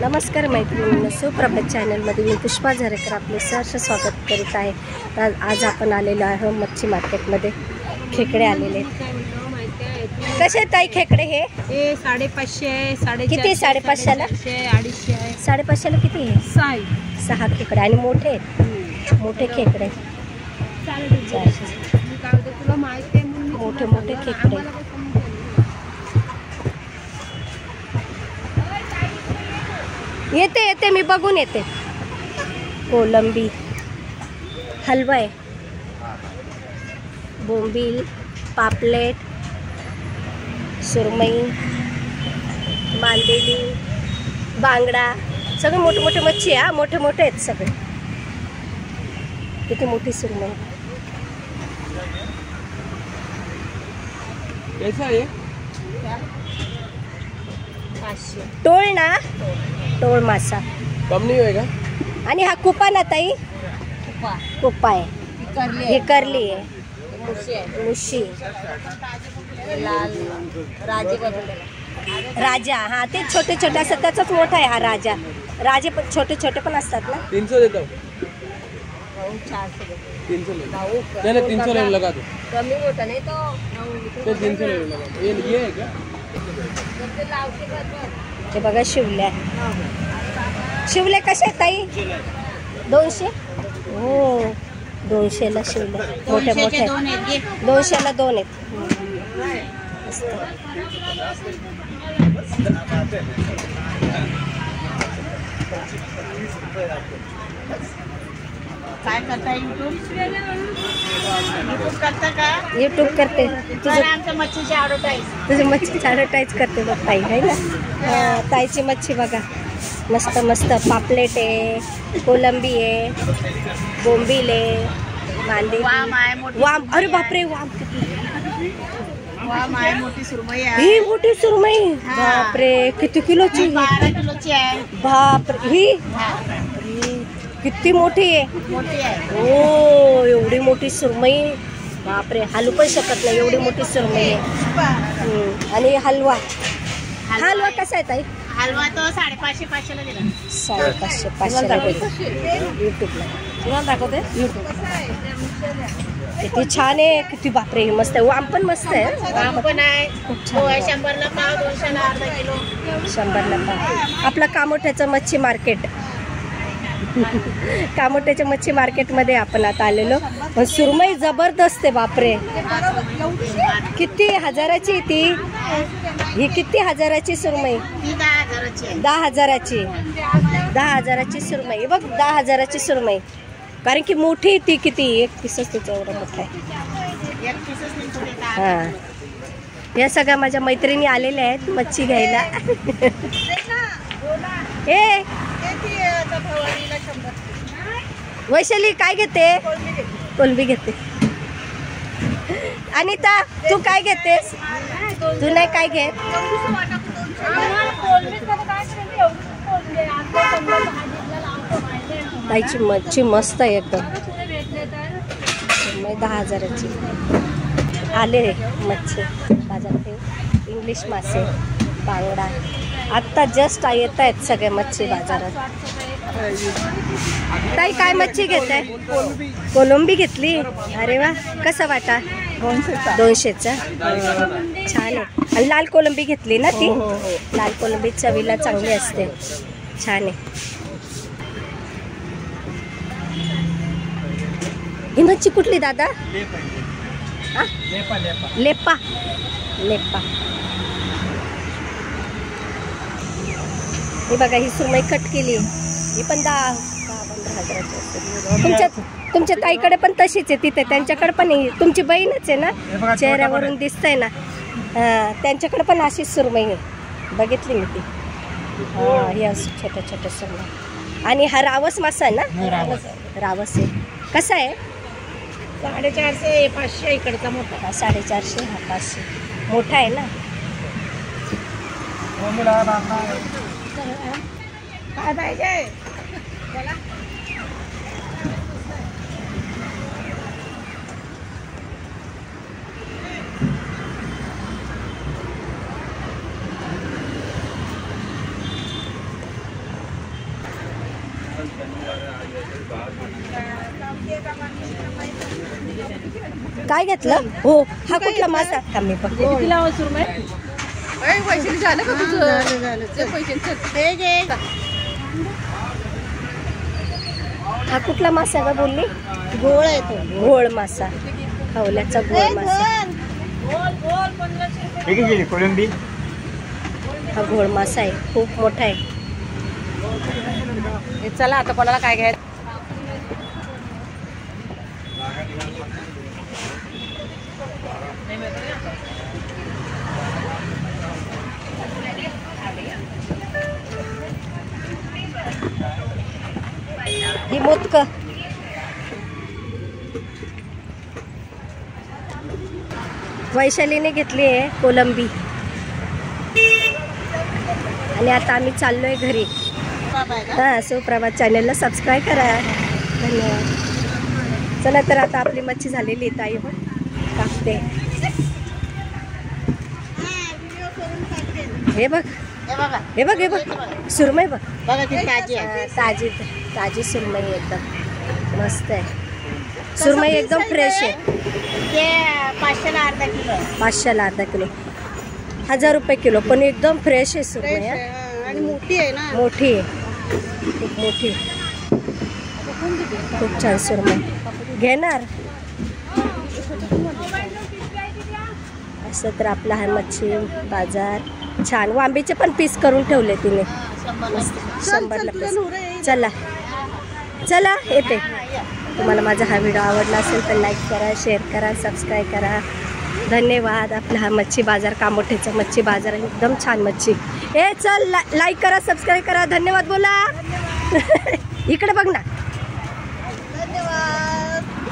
नमस्कार मैत्रिणींनो, सुप्रभात चॅनलमध्ये मी पुष्पा झरेकर आपले सहर्ष स्वागत करीत आहे। तर आज आपण आलेलो आहोत मच्छी मार्केटमध्ये। खेकडे आलेले आहेत। कसे ताई खेकडे हे? 550 साडे किती? 550ला 250 आहे। 550ला किती आहे? 6 खेकडे आणि मोठे आहेत। मोठे खेकडे मोठे मोठे खेकडे। येते मी बघून येते। कोलंबी, हलवा आहे, बोंबील, पापलेट, सुरमई, मांदेली, बांगडा, सगळे मोठे मोठे मच्छी आहे। मोठे मोठे आहेत सगळे। किती मोठी सुरमई। टोळ ना, टोळ मासा कम नहीं होएगा। आणि हा कुपा ना ताई? कुपा आहे, ही करली आहे, मुशी, लाल राजा। हा ते छोटे छोटे असतात, त्याचाच मोठा आहे हा राजा। राजे पण छोटे छोटे पण असतात ना। 300 देता हूँ। 300 ले। नहीं 300 ले लगा दो। कमी होता नहीं तो 300 ले लगा दो। ये है क्या? हे बघा शिवल्या। शिवले कसे ताई? 200। हो 200ला शिवल्या, मोठे मोठे। 200ला 2 आहेत। काय करता यूट्यूब करता का? यूट्यूब करते। आमच्या मच्छीची ॲडव्हर्टाईज, तुझी मच्छीची ॲडव्हर्टाईज करते बघ ताई, आहे ना। ताईची मच्छी बघा, मस्त मस्त पापलेट आहे, कोलंबी आहे, बोंबील आहे, मांदेली, वाम। अरे बापरे, वाम किती! वाम आहे, मोठी सुरमई आहे। ही मोठी सुरमई, बापरे किती किलोची? 12 किलोची आहे। बापरे, ही किती मोठी आहे? मोठी आहे। ओ एवढी मोठी सुरमई, बापरे हलू पण शकत नाही, एवढी मोठी सुरमई आहे। आणि हलवा, हलवा कसा आहे ताई? हलवा तो 550 500ला दिला। 550 500 यूट्यूबला तुम्हाला दाखवते। किती छान आहे, किती बापरे मस्त आहे। वाम पण मस्त आहे। वाम पण आहे, खूप छान आहे। 100ला पाव, 200ला अर्धा किलो, 100ला पाव। आपलं कामोठ्याचं मच्छी मार्केट, कामोठ्याच्या मच्छी मार्केटमध्ये आपण आता आलेलो। पण सुरमई जबरदस्त आहे, बापरे किती हजाराची ती? ही किती हजाराची सुरमई? 10,000ची। 10,000ची सुरमई बघ, 10,000ची सुरमई। कारण की मोठी ती किती, एक पीसच तिचं एवढं मोठं आहे। हां, या सगळ्या माझ्या मैत्रिणी आलेल्या आहेत मच्छी घ्यायला। ए वैशाली काय घेते? कोलंबी घेते। अनिता तू काय घेतेस? तू नाही काय घेत? ताईची मच्छी मस्त आहे एकदम। 10,000ची आले मच्छी बाजारात। इंग्लिश मासे, बांगडा आत्ता जस्ट येत आहेत सगळे मच्छी बाजारात। ताई काय मच्छी घेते? कोलंबी घेतली। अरे वा, कसा वाटा? 200चा छान आहे। आणि लाल कोलंबी घेतली ना ती? लाल कोलंबी चवीला चांगली असते, छान आहे। ही मच्छी कुठली दादा? लेपा। लेपा हे बघा, ही सुरमई कट केली, ही पण 10-15 हजाराची असते। तुमच्या ताईकडे पण तशीच आहे तिथे, त्यांच्याकडे पण तुमची बहीणच आहे ना, चेहऱ्यावरून दिसतंय ना। त्यांच्याकडे पण अशीच सुरमई आहे, बघितली मी ती। ही अशी छोट्या छोट्या सुरमई। आणि हा रावस मासा आहे ना? रावस आहे। कसा आहे? 450 500 इकडचा मोठा। 450 हा 500 मोठा आहे ना। काय पाहिजे? काय घेतलं हो हा कुठला मासा आम्ही बघतो हा कुठला मासा का बोलली गोळ आहे तो. घोळ मासा खवल्याचा घोळ मासा कोलंबी हा घोळ मासा आहे खूप मोठा आहे चला आता कोणाला काय घ्यायचं. ही मोदक वैशालीने घेतली आहे कोलंबी आणि आता आम्ही चाललोय घरी. हां सुप्रभात चॅनलला सबस्क्राईब करा. धन्यवाद. चला तर आता आपली मच्छी झालेली आहे ताई पण टाकते. हे बघ हे बघा हे बघ हे बघ सुरमई बघ बघा किती ताजी आहे. ताजी ताजी सुरमई एकदम मस्त आहे. सुरमई एकदम फ्रेश आहे. ते 500ला अर्धा किलो. 500ला अर्धा किलो 1000 रुपये किलो पण एकदम फ्रेश आहे सुरमई. आणि मोठी आहे ना. मोठी आहे खूप मोठी खूप छान सुरमई घेणार. असं तर आपला हा मच्छी बाजार छान. वांबीचे पण पीस करून ठेवले तिने मस्त 100ला पीस. चला चला येते. तुम्हाला माझा हा व्हिडिओ आवडला असेल तर लाईक करा शेअर करा सबस्क्राईब करा. धन्यवाद. आपला हा मच्छी बाजार कामोठेचा मच्छी बाजार एकदम छान मच्छी. ए चल लाईक करा सबस्क्राईब करा. धन्यवाद बोला. इकडे बघ ना.